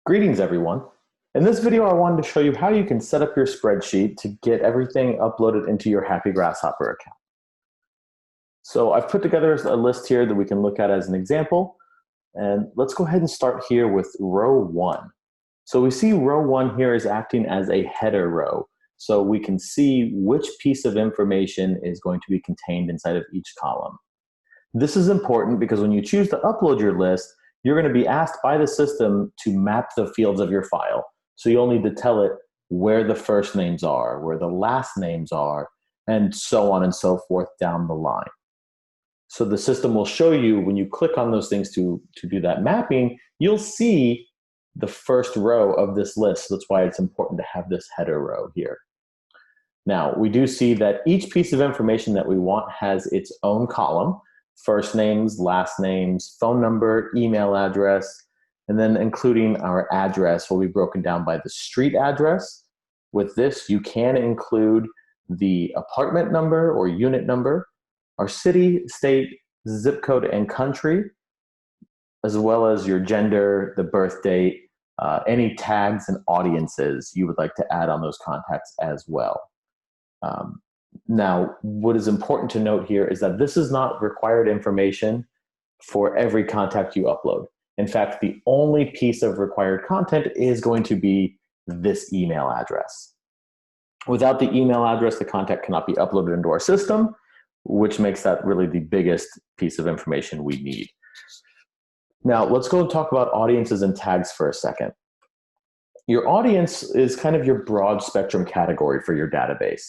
Greetings, everyone. In this video, I wanted to show you how you can set up your spreadsheet to get everything uploaded into your Happy Grasshopper account. So I've put together a list here that we can look at as an example. And let's go ahead and start here with row 1. So we see row 1 here is acting as a header row. So we can see which piece of information is going to be contained inside of each column. This is important because when you choose to upload your list, you're going to be asked by the system to map the fields of your file. So you'll need to tell it where the first names are, where the last names are, and so on and so forth down the line. So the system will show you when you click on those things to do that mapping, you'll see the first row of this list. That's why it's important to have this header row here. Now, we do see that each piece of information that we want has its own column. First names, last names, phone number, email address, and then including our address will be broken down by the street address. With this, you can include the apartment number or unit number, our city, state, zip code, and country, as well as your gender, the birth date, any tags and audiences you would like to add on those contacts as well. Now, what is important to note here is that this is not required information for every contact you upload. In fact, the only piece of required content is going to be this email address. Without the email address, the contact cannot be uploaded into our system, which makes that really the biggest piece of information we need. Now, let's go and talk about audiences and tags for a second. Your audience is kind of your broad spectrum category for your database.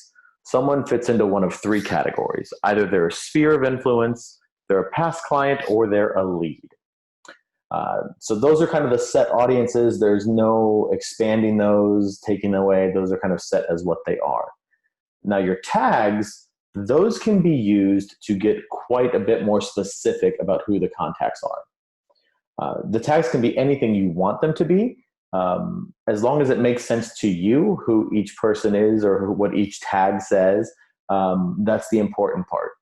Someone fits into one of 3 categories. Either they're a sphere of influence, they're a past client, or they're a lead. So those are kind of the set audiences. There's no expanding those, taking away. Those are kind of set as what they are. Now your tags, those can be used to get quite a bit more specific about who the contacts are. The tags can be anything you want them to be. As long as it makes sense to you who each person is or what each tag says, that's the important part.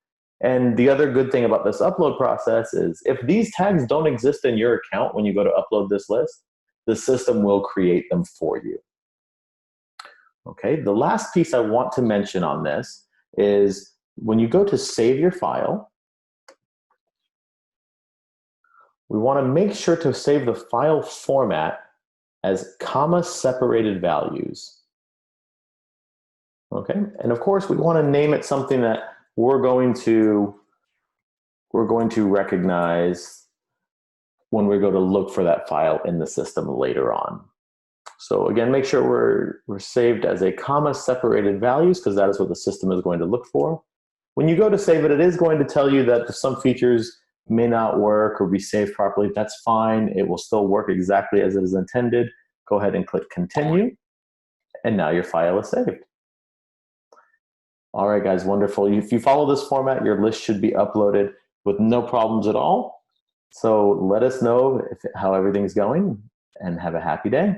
And the other good thing about this upload process is if these tags don't exist in your account when you go to upload this list, the system will create them for you. Okay, the last piece I want to mention on this is when you go to save your file, we want to make sure to save the file format as comma separated values. Okay, and of course we want to name it something that we're going to recognize when we go to look for that file in the system later on. So again, make sure we're saved as a comma separated values because that is what the system is going to look for. When you go to save it, it is going to tell you that some features may not work or be saved properly. That's fine. It will still work exactly as it is intended. Go ahead and click continue. And now your file is saved. All right, guys, wonderful. If you follow this format, your list should be uploaded with no problems at all. So let us know how everything's going and have a happy day.